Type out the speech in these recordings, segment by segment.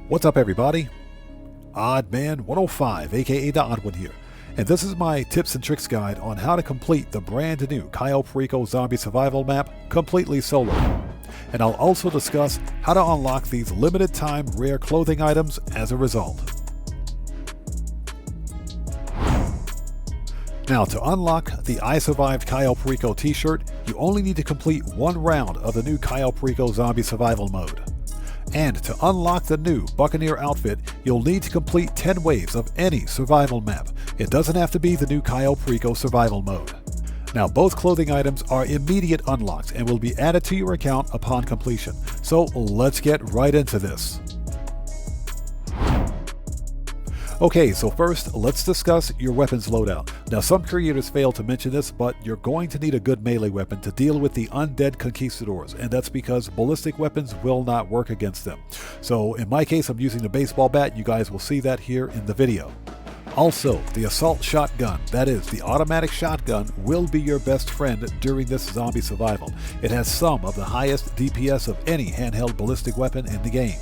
What's up, everybody? Oddman 105, aka the Odd One here, and this is my tips and tricks guide on how to complete the brand new Cayo Perico zombie survival map completely solo. And I'll also discuss how to unlock these limited time rare clothing items as a result. Now, to unlock the I Survived Cayo Perico t-shirt, you only need to complete one round of the new Cayo Perico zombie survival mode. And to unlock the new Buccaneer outfit, you'll need to complete 10 waves of any survival map. It doesn't have to be the new Cayo Perico survival mode. Now, both clothing items are immediate unlocks and will be added to your account upon completion. So let's get right into this. Okay, so first, let's discuss your weapons loadout. Now, some creators fail to mention this, but you're going to need a good melee weapon to deal with the undead conquistadors, and that's because ballistic weapons will not work against them. So, in my case, I'm using the baseball bat. You guys will see that here in the video. Also, the assault shotgun, that is, the automatic shotgun, will be your best friend during this zombie survival. It has some of the highest DPS of any handheld ballistic weapon in the game.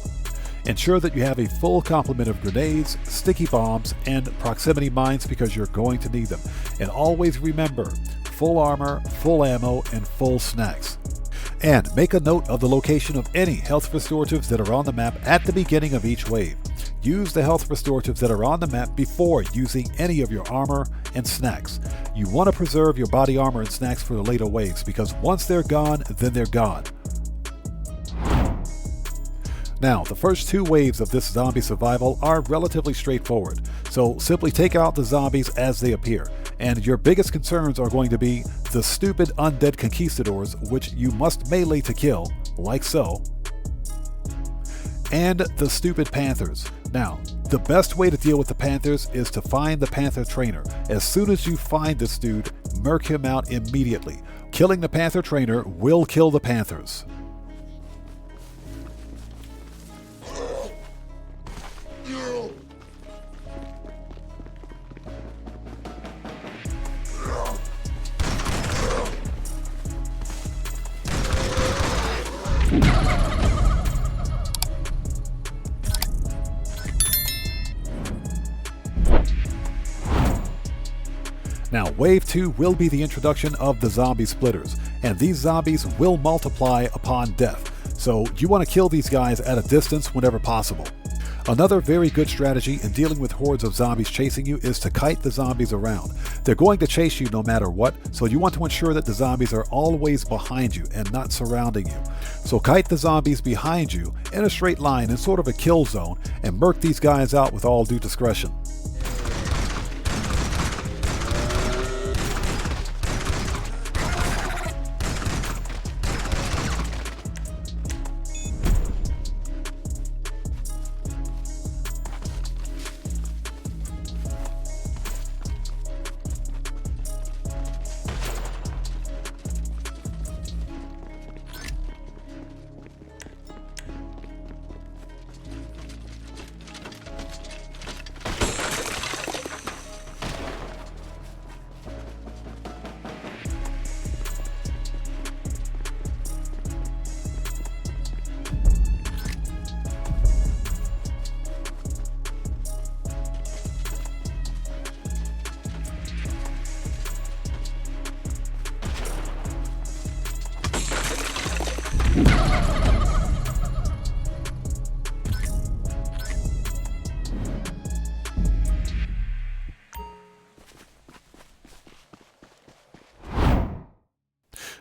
Ensure that you have a full complement of grenades, sticky bombs, and proximity mines because you're going to need them. And always remember, full armor, full ammo, and full snacks. And make a note of the location of any health restoratives that are on the map at the beginning of each wave. Use the health restoratives that are on the map before using any of your armor and snacks. You want to preserve your body armor and snacks for the later waves because once they're gone, then they're gone. Now, the first two waves of this zombie survival are relatively straightforward, so simply take out the zombies as they appear, and your biggest concerns are going to be the stupid undead conquistadors, which you must melee to kill, like so, and the stupid panthers. Now, the best way to deal with the panthers is to find the panther trainer. As soon as you find this dude, murk him out immediately. Killing the panther trainer will kill the panthers. Now, Wave 2 will be the introduction of the zombie splitters, and these zombies will multiply upon death, so you want to kill these guys at a distance whenever possible. Another very good strategy in dealing with hordes of zombies chasing you is to kite the zombies around. They're going to chase you no matter what, so you want to ensure that the zombies are always behind you and not surrounding you. So kite the zombies behind you in a straight line in sort of a kill zone and murk these guys out with all due discretion.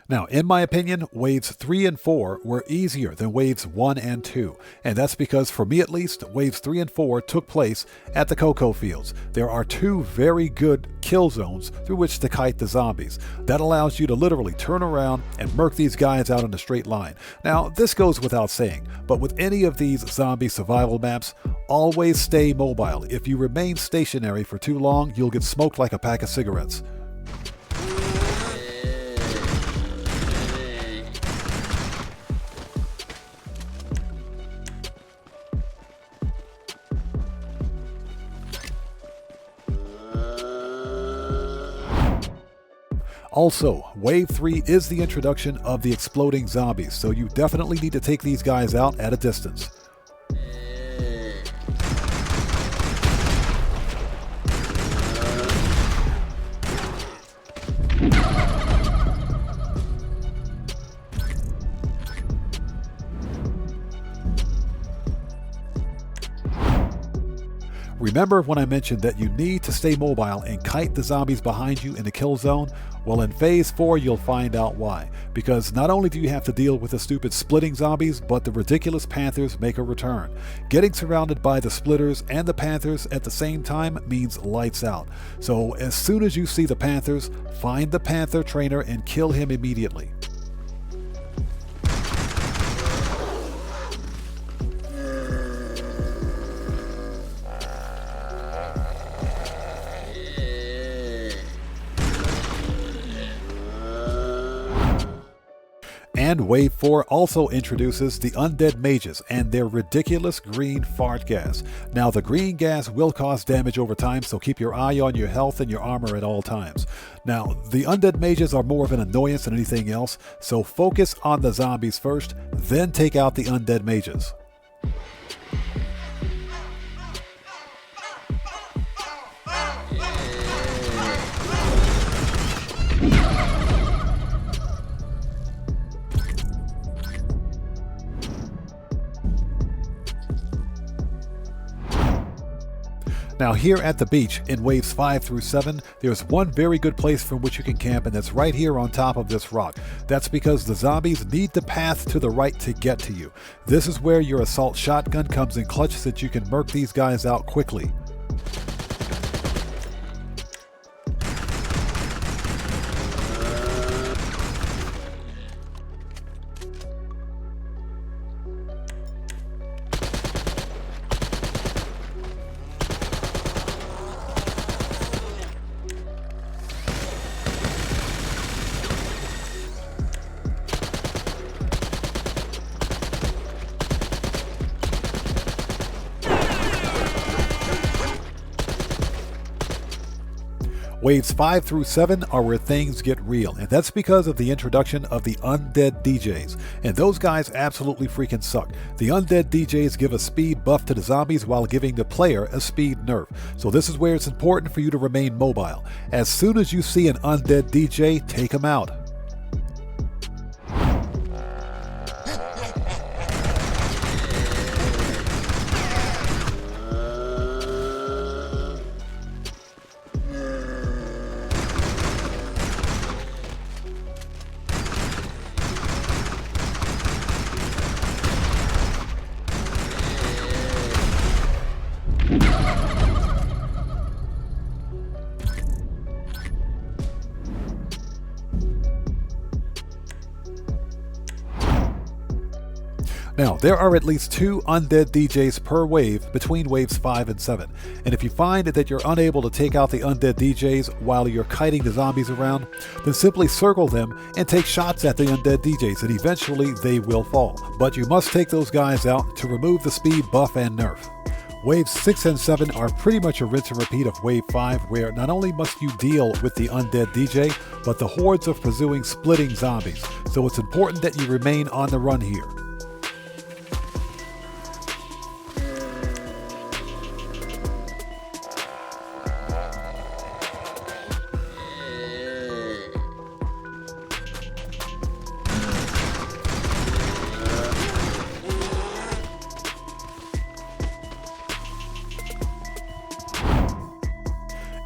Now, in my opinion, waves 3 and 4 were easier than waves 1 and 2, and that's because, for me at least, waves 3 and 4 took place at the cocoa fields. There are two very good kill zones through which to kite the zombies. That allows you to literally turn around and murk these guys out in a straight line. Now, this goes without saying, but with any of these zombie survival maps, always stay mobile. If you remain stationary for too long, you'll get smoked like a pack of cigarettes. Also, Wave 3 is the introduction of the exploding zombies, so you definitely need to take these guys out at a distance. Remember when I mentioned that you need to stay mobile and kite the zombies behind you in the kill zone? Well, in Phase 4 you'll find out why. Because not only do you have to deal with the stupid splitting zombies, but the ridiculous panthers make a return. Getting surrounded by the splitters and the panthers at the same time means lights out. So as soon as you see the panthers, find the panther trainer and kill him immediately. And Wave 4 also introduces the undead mages and their ridiculous green fart gas. Now the green gas will cause damage over time, so keep your eye on your health and your armor at all times. Now the undead mages are more of an annoyance than anything else, so focus on the zombies first, then take out the undead mages. Now here at the beach in waves 5 through 7, there's one very good place from which you can camp, and that's right here on top of this rock. That's because the zombies need the path to the right to get to you. This is where your assault shotgun comes in clutch so that you can murk these guys out quickly. Waves 5 through 7 are where things get real, and that's because of the introduction of the undead DJs. And those guys absolutely freaking suck. The undead DJs give a speed buff to the zombies while giving the player a speed nerf. So this is where it's important for you to remain mobile. As soon as you see an undead DJ, take him out. Now, there are at least 2 undead DJs per wave between waves 5 and 7, and if you find that you're unable to take out the undead DJs while you're kiting the zombies around, then simply circle them and take shots at the undead DJs, and eventually they will fall. But you must take those guys out to remove the speed buff and nerf. Waves 6 and 7 are pretty much a rinse and repeat of Wave 5, where not only must you deal with the undead DJ, but the hordes of pursuing splitting zombies, so it's important that you remain on the run here.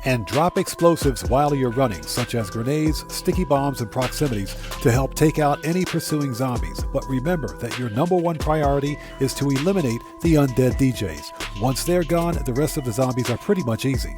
And drop explosives while you're running, such as grenades, sticky bombs, and proximities to help take out any pursuing zombies. But remember that your #1 priority is to eliminate the undead DJs. Once they're gone, the rest of the zombies are pretty much easy.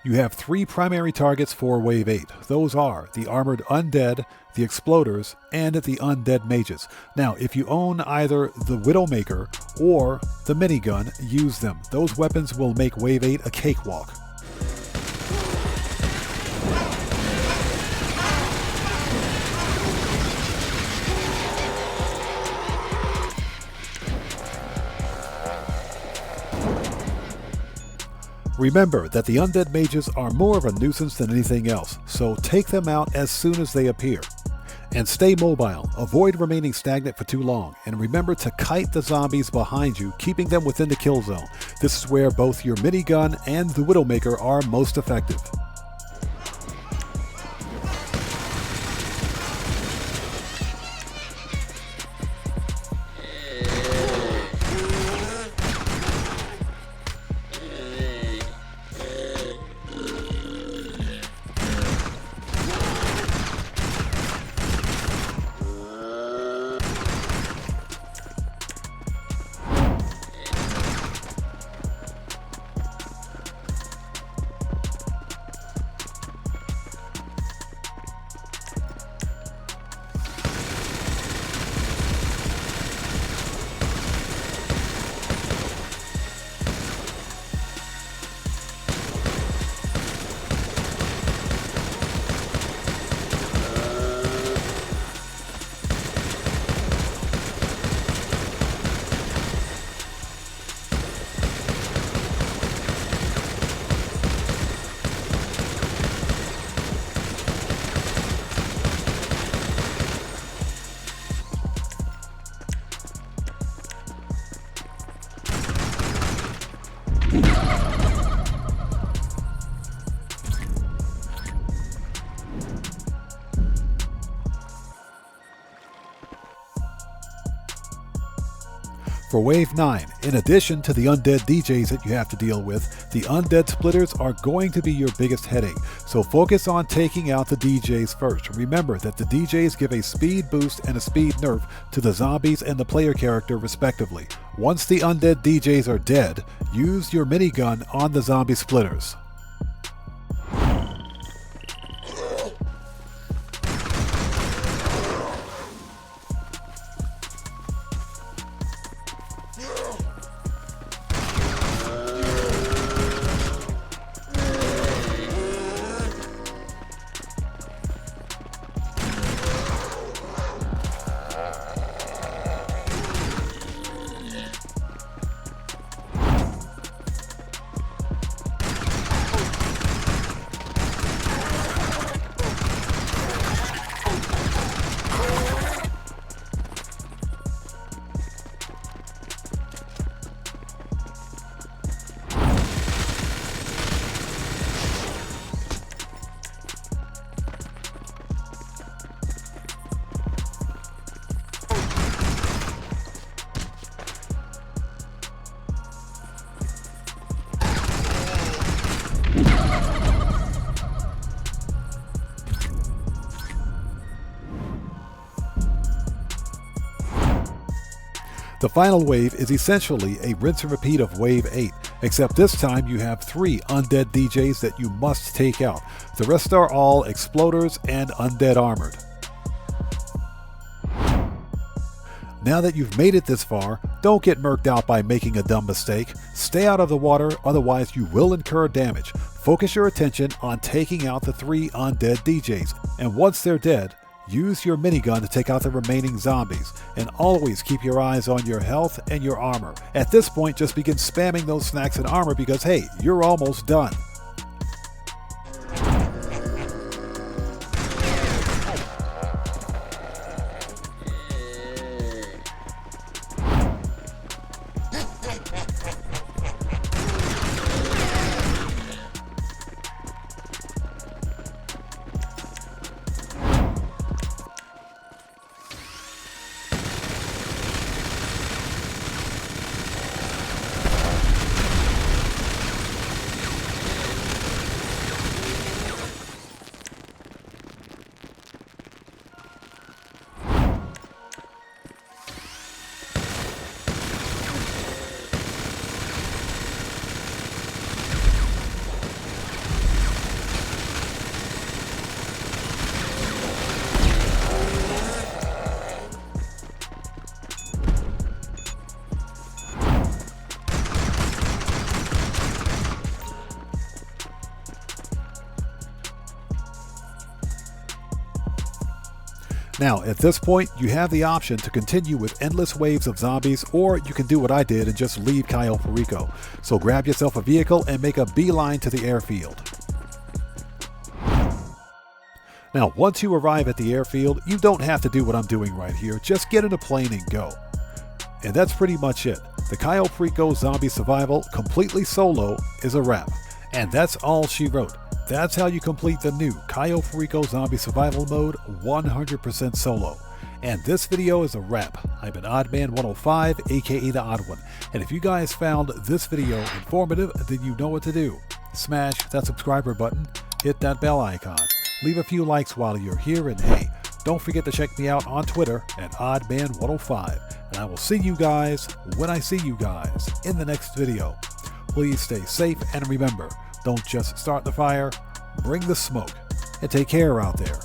You have 3 primary targets for Wave 8. Those are the Armored Undead, the Exploders, and the Undead Mages. Now, if you own either the Widowmaker or the Minigun, use them. Those weapons will make Wave 8 a cakewalk. Remember that the undead mages are more of a nuisance than anything else, so take them out as soon as they appear. And stay mobile, avoid remaining stagnant for too long, and remember to kite the zombies behind you, keeping them within the kill zone. This is where both your minigun and the Widowmaker are most effective. For Wave 9, in addition to the undead DJs that you have to deal with, the undead splitters are going to be your biggest headache, so focus on taking out the DJs first. Remember that the DJs give a speed boost and a speed nerf to the zombies and the player character respectively. Once the undead DJs are dead, use your minigun on the zombie splitters. The final wave is essentially a rinse and repeat of Wave 8, except this time you have 3 undead DJs that you must take out. The rest are all exploders and undead armored. Now that you've made it this far, don't get murked out by making a dumb mistake. Stay out of the water, otherwise you will incur damage. Focus your attention on taking out the 3 undead DJs, and once they're dead, use your minigun to take out the remaining zombies, and always keep your eyes on your health and your armor. At this point, just begin spamming those snacks and armor because hey, you're almost done. Now, at this point, you have the option to continue with endless waves of zombies, or you can do what I did and just leave Cayo Perico. So grab yourself a vehicle and make a beeline to the airfield. Now, once you arrive at the airfield, you don't have to do what I'm doing right here. Just get in a plane and go. And that's pretty much it. The Cayo Perico zombie survival completely solo is a wrap. And that's all she wrote. That's how you complete the new Cayo Perico zombie survival mode 100% solo. And this video is a wrap. I've been Oddman105, aka The Odd One. And if you guys found this video informative, then you know what to do. Smash that subscriber button, hit that bell icon, leave a few likes while you're here, and hey, don't forget to check me out on Twitter at Oddman105. And I will see you guys when I see you guys in the next video. Please stay safe and remember, don't just start the fire, bring the smoke. And take care out there.